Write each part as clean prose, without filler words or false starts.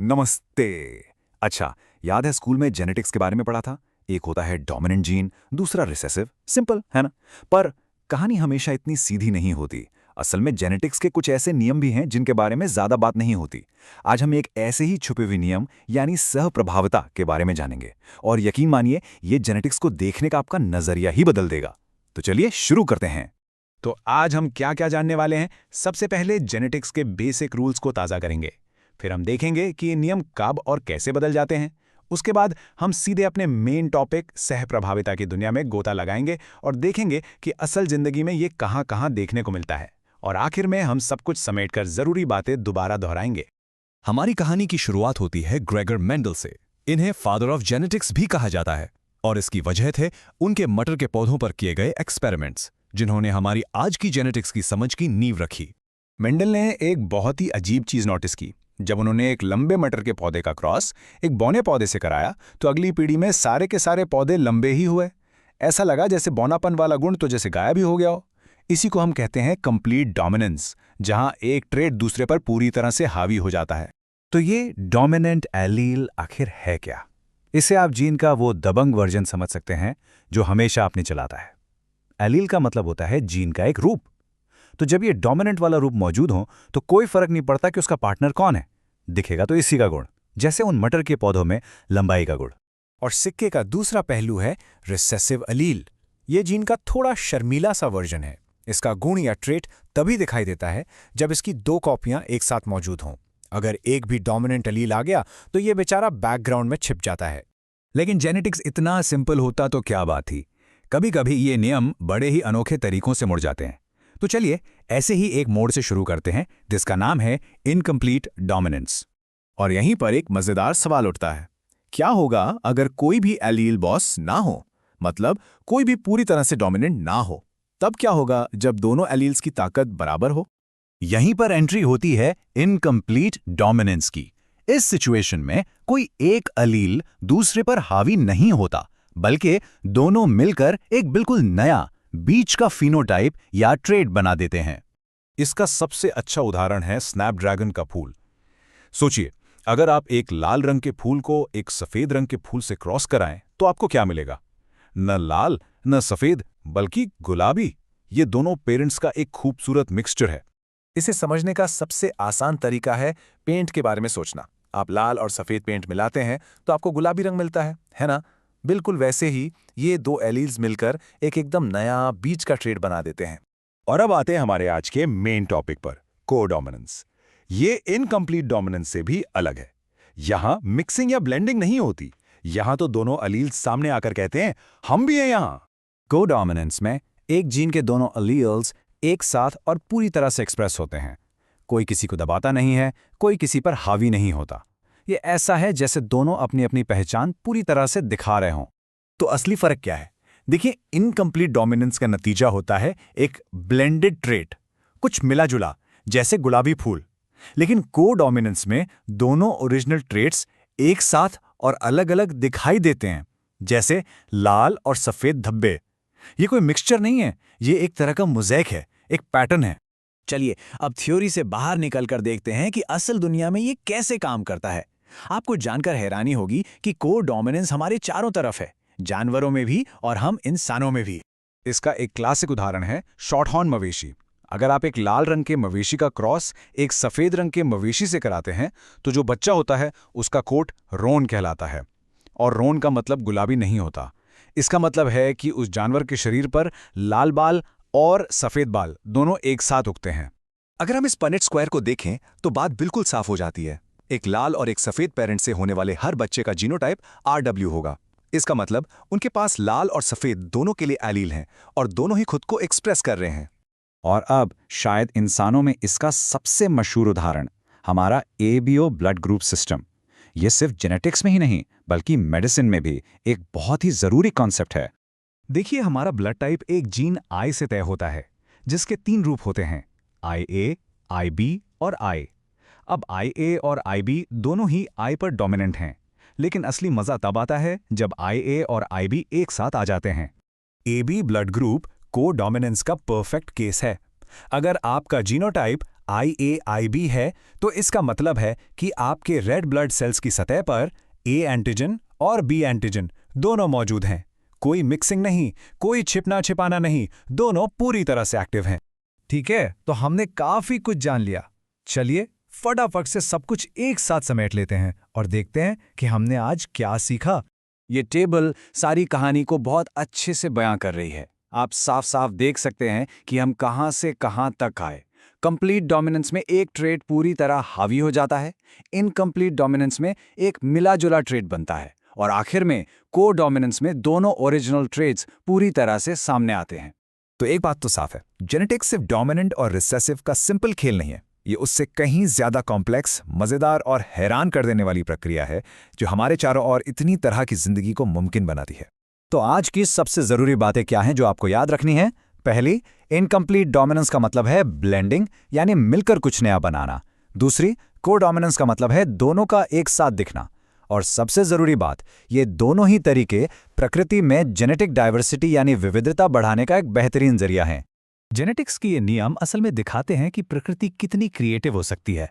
नमस्ते। अच्छा, याद है स्कूल में जेनेटिक्स के बारे में पढ़ा था। एक होता है डोमिनेंट जीन, दूसरा रिसेसिव। सिंपल है ना? पर कहानी हमेशा इतनी सीधी नहीं होती। असल में जेनेटिक्स के कुछ ऐसे नियम भी हैं जिनके बारे में ज्यादा बात नहीं होती। आज हम एक ऐसे ही छुपे हुए नियम यानी सहप्रभाविता के बारे में जानेंगे। और यकीन मानिए, ये जेनेटिक्स को देखने का आपका नजरिया ही बदल देगा। तो चलिए शुरू करते हैं। तो आज हम क्या क्या जानने वाले हैं। सबसे पहले जेनेटिक्स के बेसिक रूल्स को ताज़ा करेंगे। फिर हम देखेंगे कि ये नियम कब और कैसे बदल जाते हैं। उसके बाद हम सीधे अपने मेन टॉपिक सहप्रभाविता की दुनिया में गोता लगाएंगे और देखेंगे कि असल जिंदगी में ये कहाँ कहाँ देखने को मिलता है। और आखिर में हम सब कुछ समेटकर जरूरी बातें दोबारा दोहराएंगे। हमारी कहानी की शुरुआत होती है ग्रेगर मेंडल से। इन्हें फादर ऑफ जेनेटिक्स भी कहा जाता है और इसकी वजह थे उनके मटर के पौधों पर किए गए एक्सपेरिमेंट्स, जिन्होंने हमारी आज की जेनेटिक्स की समझ की नींव रखी। मेंडल ने एक बहुत ही अजीब चीज नोटिस की। जब उन्होंने एक लंबे मटर के पौधे का क्रॉस एक बौने पौधे से कराया तो अगली पीढ़ी में सारे के सारे पौधे लंबे ही हुए। ऐसा लगा जैसे बौनापन वाला गुण तो जैसे गायब ही हो गया हो। इसी को हम कहते हैं कंप्लीट डोमिनेंस, जहां एक ट्रेट दूसरे पर पूरी तरह से हावी हो जाता है। तो ये डोमिनेंट एलील आखिर है क्या? इसे आप जीन का वो दबंग वर्जन समझ सकते हैं जो हमेशा अपने चलाता है। एलील का मतलब होता है जीन का एक रूप। तो जब ये डोमिनेंट वाला रूप मौजूद हो तो कोई फर्क नहीं पड़ता कि उसका पार्टनर कौन है, दिखेगा तो इसी का गुण, जैसे उन मटर के पौधों में लंबाई का गुण। और सिक्के का दूसरा पहलू है रिसेसिव अलील। ये जीन का थोड़ा शर्मीला सा वर्जन है। इसका गुण या ट्रेट तभी दिखाई देता है जब इसकी दो कॉपियां एक साथ मौजूद हों। अगर एक भी डोमिनेंट अलील आ गया तो ये बेचारा बैकग्राउंड में छिप जाता है। लेकिन जेनेटिक्स इतना सिंपल होता तो क्या बात थी। कभी कभी ये नियम बड़े ही अनोखे तरीकों से मुड़ जाते हैं। तो चलिए ऐसे ही एक मोड़ से शुरू करते हैं जिसका नाम है इनकम्प्लीट डोमिनेंस। और यहीं पर एक मजेदार सवाल उठता है, क्या होगा अगर कोई भी एलील बॉस ना हो, मतलब कोई भी पूरी तरह से डोमिनेंट ना हो? तब क्या होगा जब दोनों एलील्स की ताकत बराबर हो? यहीं पर एंट्री होती है इनकम्प्लीट डोमिनेंस की। इस सिचुएशन में कोई एक अलील दूसरे पर हावी नहीं होता, बल्कि दोनों मिलकर एक बिल्कुल नया बीच का फिनोटाइप या ट्रेट बना देते हैं। इसका सबसे अच्छा उदाहरण है स्नैपड्रैगन का फूल। सोचिए, अगर आप एक लाल रंग के फूल को एक सफेद रंग के फूल से क्रॉस कराएं तो आपको क्या मिलेगा? न लाल न सफेद, बल्कि गुलाबी। ये दोनों पेरेंट्स का एक खूबसूरत मिक्सचर है। इसे समझने का सबसे आसान तरीका है पेंट के बारे में सोचना। आप लाल और सफेद पेंट मिलाते हैं तो आपको गुलाबी रंग मिलता है ना? बिल्कुल वैसे ही ये दो एलील्स मिलकर एक एकदम नया बीच का ट्रेट बना देते हैं। और अब आते हैं हमारे आज के मेन टॉपिक पर, कोडोमिनेंस। ये इनकम्प्लीट डोमिनेंस से भी अलग है। यहां मिक्सिंग या ब्लेंडिंग नहीं होती। यहां तो दोनों अलील्स सामने आकर कहते हैं, हम भी हैं यहां। कोडोमिनेंस में एक जीन के दोनों अलील्स एक साथ और पूरी तरह से एक्सप्रेस होते हैं। कोई किसी को दबाता नहीं है, कोई किसी पर हावी नहीं होता। ये ऐसा है जैसे दोनों अपनी अपनी पहचान पूरी तरह से दिखा रहे हों। तो असली फर्क क्या है? देखिए, इनकम्प्लीट डोमिनेंस का नतीजा होता है एक ब्लेंडेड ट्रेट, कुछ मिला जुला, जैसे गुलाबी फूल। लेकिन कोडोमिनेंस में दोनों ओरिजिनल ट्रेट्स एक साथ और अलग अलग दिखाई देते हैं, जैसे लाल और सफेद धब्बे। ये कोई मिक्सचर नहीं है, ये एक तरह का मोज़ेक है, एक पैटर्न है। चलिए अब थ्योरी से बाहर निकलकर देखते हैं कि असल दुनिया में ये कैसे काम करता है। आपको जानकर हैरानी होगी कि कोडोमिनेंस हमारे चारों तरफ है, जानवरों में भी और हम इंसानों में भी। इसका एक क्लासिक उदाहरण है शॉर्टहॉर्न मवेशी। अगर आप एक लाल रंग के मवेशी का क्रॉस एक सफेद रंग के मवेशी से कराते हैं तो जो बच्चा होता है उसका कोट रोन कहलाता है। और रोन का मतलब गुलाबी नहीं होता। इसका मतलब है कि उस जानवर के शरीर पर लाल बाल और सफेद बाल दोनों एक साथ उगते हैं। अगर हम इस पनेट स्क्वायर को देखें तो बात बिल्कुल साफ हो जाती है। एक लाल और एक सफेद पेरेंट से होने वाले हर बच्चे का जीनोटाइप RW होगा। इसका मतलब उनके पास लाल और सफेद दोनों के लिए एलील हैं और दोनों ही खुद को एक्सप्रेस कर रहे हैं। और अब शायद इंसानों में इसका सबसे मशहूर उदाहरण, हमारा ABO ब्लड ग्रुप सिस्टम। ये सिर्फ जेनेटिक्स में ही नहीं बल्कि मेडिसिन में भी एक बहुत ही जरूरी कॉन्सेप्ट है। देखिए, हमारा ब्लड टाइप एक जीन I से तय होता है, जिसके 3 रूप होते हैं, IA, IB और I। अब IA और IB दोनों ही I पर डोमिनेंट हैं, लेकिन असली मजा तब आता है जब IA और IB एक साथ आ जाते हैं। AB ब्लड ग्रुप कोडोमिनेंस का परफेक्ट केस है। अगर आपका जीनोटाइप IAIB है तो इसका मतलब है कि आपके रेड ब्लड सेल्स की सतह पर A एंटीजन और B एंटीजन दोनों मौजूद हैं। कोई मिक्सिंग नहीं, कोई छिपना छिपाना नहीं, दोनों पूरी तरह से एक्टिव हैं। ठीक है, तो हमने काफी कुछ जान लिया। चलिए फटाफट से सब कुछ एक साथ समेट लेते हैं और देखते हैं कि हमने आज क्या सीखा। ये टेबल सारी कहानी को बहुत अच्छे से बयां कर रही है। आप साफ साफ देख सकते हैं कि हम कहां से कहां तक आए। कंप्लीट डोमिनेंस में एक ट्रेट पूरी तरह हावी हो जाता है, इनकम्प्लीट डोमिनेंस में एक मिला जुला ट्रेट बनता है, और आखिर में को डोमिनेंस में दोनों ओरिजिनल ट्रेट्स पूरी तरह से सामने आते हैं। तो एक बात तो साफ है, जेनेटिक्स सिर्फ डोमिनेंट और रिसेसिव का सिंपल खेल नहीं है। ये उससे कहीं ज्यादा कॉम्प्लेक्स, मजेदार और हैरान कर देने वाली प्रक्रिया है जो हमारे चारों ओर इतनी तरह की जिंदगी को मुमकिन बनाती है। तो आज की सबसे जरूरी बातें क्या हैं जो आपको याद रखनी है? पहली, इनकम्प्लीट डोमिनेंस का मतलब है ब्लेंडिंग, यानी मिलकर कुछ नया बनाना। दूसरी, को डोमिनेंस का मतलब है दोनों का एक साथ दिखना। और सबसे जरूरी बात, ये दोनों ही तरीके प्रकृति में जेनेटिक डाइवर्सिटी यानी विविधता बढ़ाने का एक बेहतरीन जरिया है। जेनेटिक्स के ये नियम असल में दिखाते हैं कि प्रकृति कितनी क्रिएटिव हो सकती है।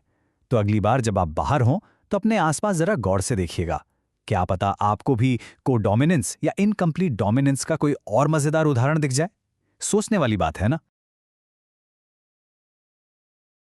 तो अगली बार जब आप बाहर हों तो अपने आसपास जरा गौर से देखिएगा। क्या पता आपको भी को डोमिनेंस या इनकम्प्लीट डोमिनेंस का कोई और मजेदार उदाहरण दिख जाए। सोचने वाली बात है ना।